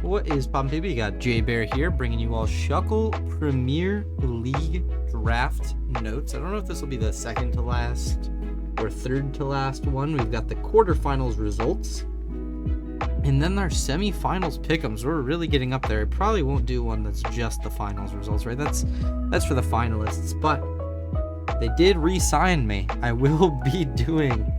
What is poppin', baby? You got Jay Bear here, bringing you all Shuckle Premier League draft notes. I don't know if this will be the second to last or third to last one. We've got the quarterfinals results, and then our semifinals pick'ems. We're really getting up there. I probably won't do one that's just the finals results, right? That's for the finalists, but they did re-sign me. I will be doing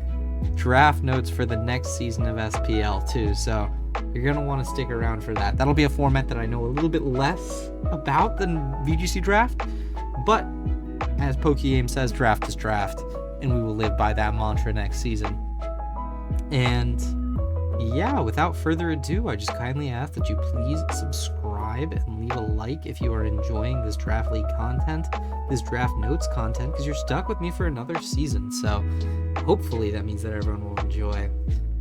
draft notes for the next season of SPL too, so you're going to want to stick around for that. That'll be a format that I know a little bit less about than VGC draft, but as Pokegame says, draft is draft, and we will live by that mantra next season. And yeah, without further ado, I just kindly ask that you please subscribe and leave a like if you are enjoying this draft league content, this draft notes content, because you're stuck with me for another season. So hopefully that means that everyone will enjoy.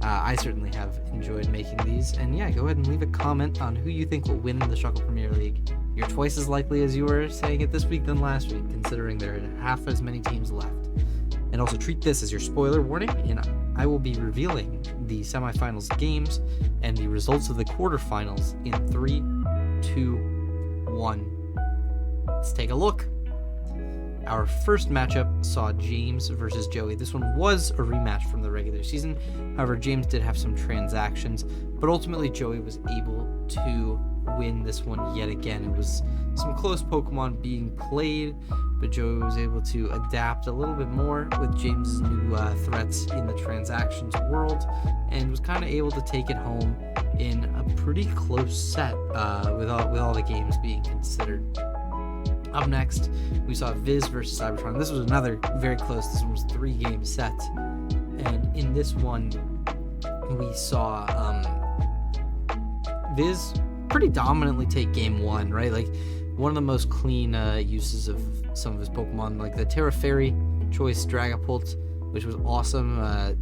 I certainly have enjoyed making these, and yeah, go ahead and leave a comment on who you think will win the Shuckle Premier League. You're twice as likely as you were saying it this week than last week, considering there are half as many teams left. And also treat this as your spoiler warning, and I will be revealing the semifinals games and the results of the quarterfinals in 3, 2, 1. Let's take a look. Our first matchup saw James versus Joey. This one was a rematch from the regular season. However, James did have some transactions, but ultimately Joey was able to win this one yet again. It was some close Pokemon being played, but Joey was able to adapt a little bit more with James's new threats in the transactions world, and was kind of able to take it home in a pretty close set with all the games being considered. Up next, we saw Viz versus Cybertron. This was another very close. This one was 3-game set. And in this one, we saw Viz pretty dominantly take game 1, right? Like, one of the most clean uses of some of his Pokemon, like the Terra Fairy choice Dragapult, which was awesome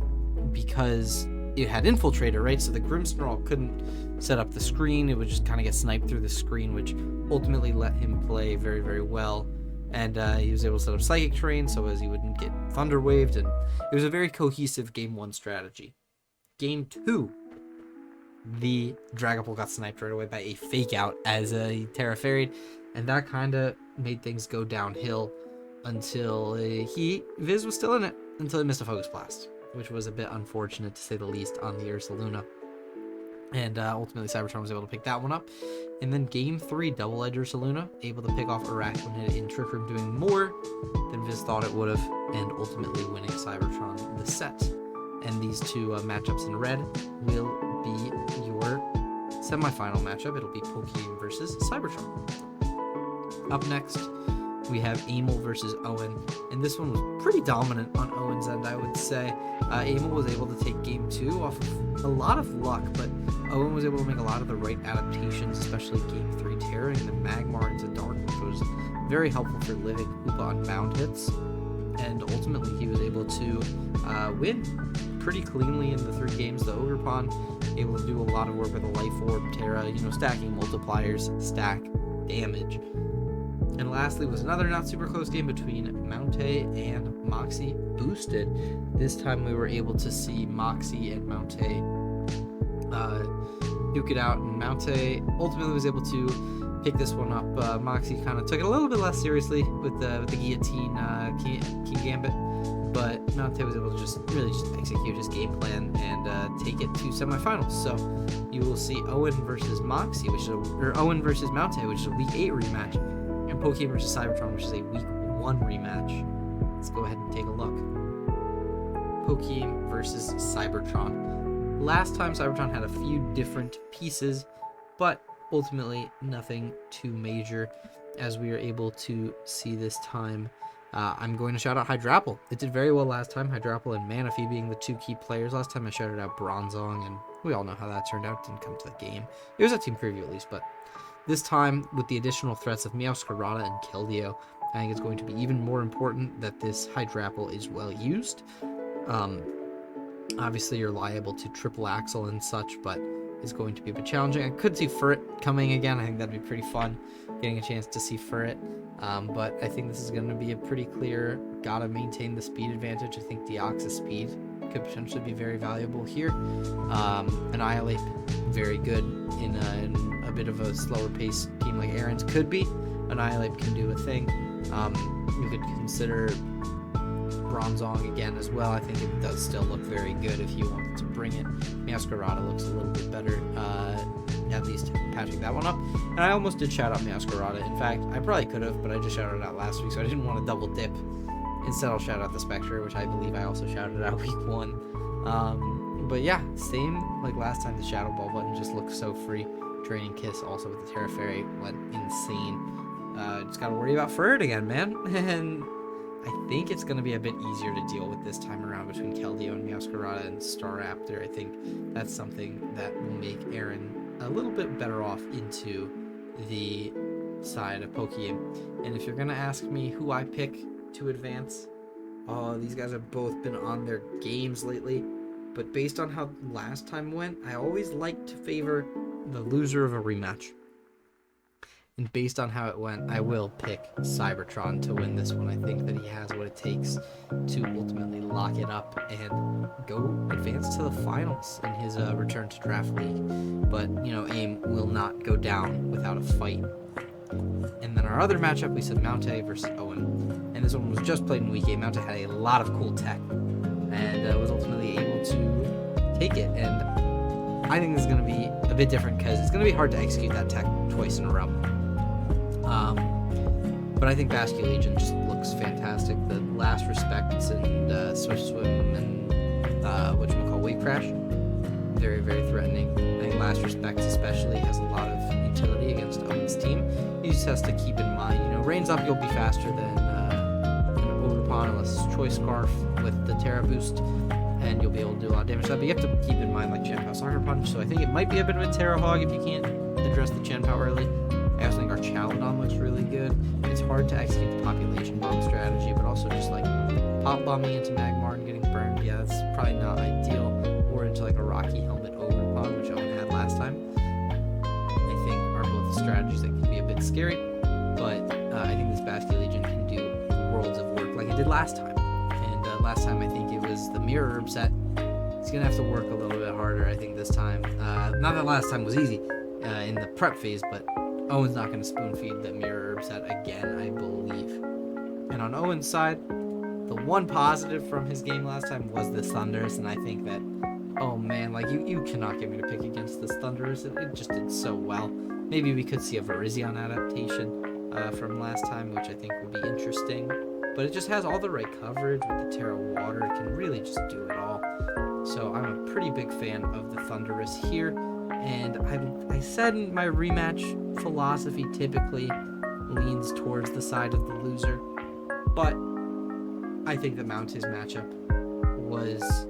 because it had Infiltrator, right? So the Grimmsnarl couldn't set up the screen. It would just kind of get sniped through the screen, which ultimately let him play very, very well. And he was able to set up Psychic Terrain so as he wouldn't get Thunder Waved. And it was a very cohesive Game 1 strategy. Game 2, the Dragapult got sniped right away by a Fake Out as a Terra Fairy. And that kind of made things go downhill until Viz was still in it, until he missed a Focus Blast, which was a bit unfortunate to say the least on the Ursaluna. And ultimately Cybertron was able to pick that one up. And then game 3, Double Edge Ursaluna, able to pick off Araquanid in Trick Room, doing more than Viz thought it would have, and ultimately winning Cybertron the set. And these two matchups in red will be your semifinal matchup. It'll be Pokemon versus Cybertron. Up next, we have Amel versus Owen, and this one was pretty dominant on Owen's end, I would say. Amel was able to take game 2 off of a lot of luck, but Owen was able to make a lot of the right adaptations, especially game 3 tearing the Magmar into Dark, which was very helpful for living Hoopa on bound hits, and ultimately he was able to win pretty cleanly in the 3 games. The Ogerpon able to do a lot of work with a Life Orb, Terra, stacking multipliers, stack damage. And lastly was another not super close game between Mountay and Moxie boosted. This time we were able to see Moxie and Mountay duke it out, and Mountay ultimately was able to pick this one up. Moxie kind of took it a little bit less seriously with the Guillotine King Gambit, but Mountay was able to just execute his game plan and take it to semifinals. So you will see Owen versus Moxie, Owen versus Mountay, which is a Week 8 rematch, and Pokemon versus Cybertron, which is a Week 1 rematch. Let's go ahead and take a look. Pokemon versus Cybertron. Last time Cybertron had a few different pieces, but ultimately nothing too major, as we are able to see this time. I'm going to shout out Hydrapple. It did very well last time, Hydrapple and Manaphy being the 2 key players. Last time I shouted out Bronzong, and we all know how that turned out. Didn't come to the game. It was a team preview at least, but this time, with the additional threats of Meowscarada and Keldeo, I think it's going to be even more important that this Hydrapple is well used. Obviously, you're liable to triple axle and such, but it's going to be a bit challenging. I could see Furret coming again. I think that'd be pretty fun, getting a chance to see Furret. But I think this is going to be a pretty clear, gotta maintain the speed advantage. I think Deoxys speed could potentially be very valuable here. Annihilate, very good in bit of a slower paced team like Aaron's could be, Annihilate can do a thing. You could consider Bronzong again as well. I think it does still look very good if you wanted to bring it. Masquerada looks a little bit better, at least patching that one up. And I almost did shout out Masquerada. In fact, I probably could have, but I just shouted it out last week, so I didn't want to double dip. Instead, I'll shout out the Spectre, which I believe I also shouted out week 1. But yeah, same like last time. The Shadow Ball button just looks so free. Draining Kiss also with the Terra Fairy went insane. Just gotta worry about Ferd again, man. And I think it's gonna be a bit easier to deal with this time around between Keldeo and Masquerada and Staraptor. I think that's something that will make Aaron a little bit better off into the side of Pokegame. And if you're gonna ask me who I pick to advance, these guys have both been on their games lately. But based on how last time went, I always like to favor the loser of a rematch. And based on how it went, I will pick Cybertron to win this one. I think that he has what it takes to ultimately lock it up and go advance to the finals in his return to Draft League. But, you know, AIM will not go down without a fight. And then our other matchup, we said Mountay versus Owen. And this one was just played in Week 8. Mountay had a lot of cool tech and was ultimately able to take it. And I think this is going to be a bit different because it's going to be hard to execute that tech twice in a row. But I think Basque Legion just looks fantastic. The Last Respects and Swift Swim and whatchamacall Wave Crash, very, very threatening. I think Last Respects especially has a lot of utility against Owen's team. He just has to keep in mind, you know, Rains Up, you'll be faster than Overpon unless it's Choice Scarf with the Terra Boost, and you'll be able to do a lot of damage to that. But you have to keep in mind like Chien-Pao Soccer Punch, so I think it might be a bit of a Terra Hog if you can't address the Chien-Pao early. I also think our Chaladon looks really good. It's hard to execute the population bomb strategy, but also just like pop bombing into Magmar and getting burned, yeah, that's probably not ideal. Or into like a Rocky Helmet Overpon, which Owen had last time. I think are both strategies that can be a bit scary, but I think this Basque Legion can do worlds of work like it did last time. And last time I think it was the Mirror Herb set. He's gonna have to work a little bit harder, I think, this time. Not that last time was easy in the prep phase, but Owen's not going to spoon feed the Mirror Herb set again, I believe. And on Owen's side, the one positive from his game last time was the Thunders, and I think that, oh man, like you cannot get me to pick against this Thunders. It just did so well. Maybe we could see a Virizion adaptation from last time, which I think would be interesting. But it just has all the right coverage with the Terra Water. It can really just do it all. So I'm a pretty big fan of the Thundurus here. And I said my rematch philosophy typically leans towards the side of the loser, but I think that Mountay's matchup was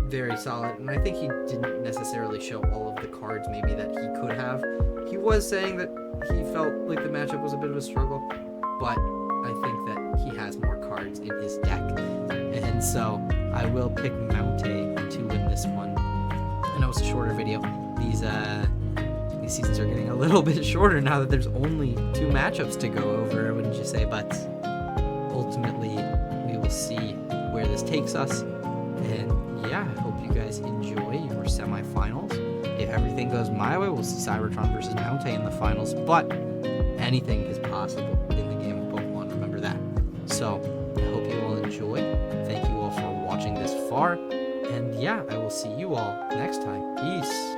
very solid, and I think he didn't necessarily show all of the cards maybe that he could have. He was saying that he felt like the matchup was a bit of a struggle, but I think that he has more cards in his deck, and so I will pick Mountay to win this one. I know it's a shorter video. These seasons are getting a little bit shorter now that there's only 2 matchups to go over, wouldn't you say? But ultimately, we will see where this takes us. And yeah, I hope you guys enjoy your semifinals. If everything goes my way, we'll see Cybertron versus Mountay in the finals. But anything is possible in the game of Pokemon, remember that. So I hope you all enjoy. Thank you all for watching this far. And yeah, I will see you all next time. Peace.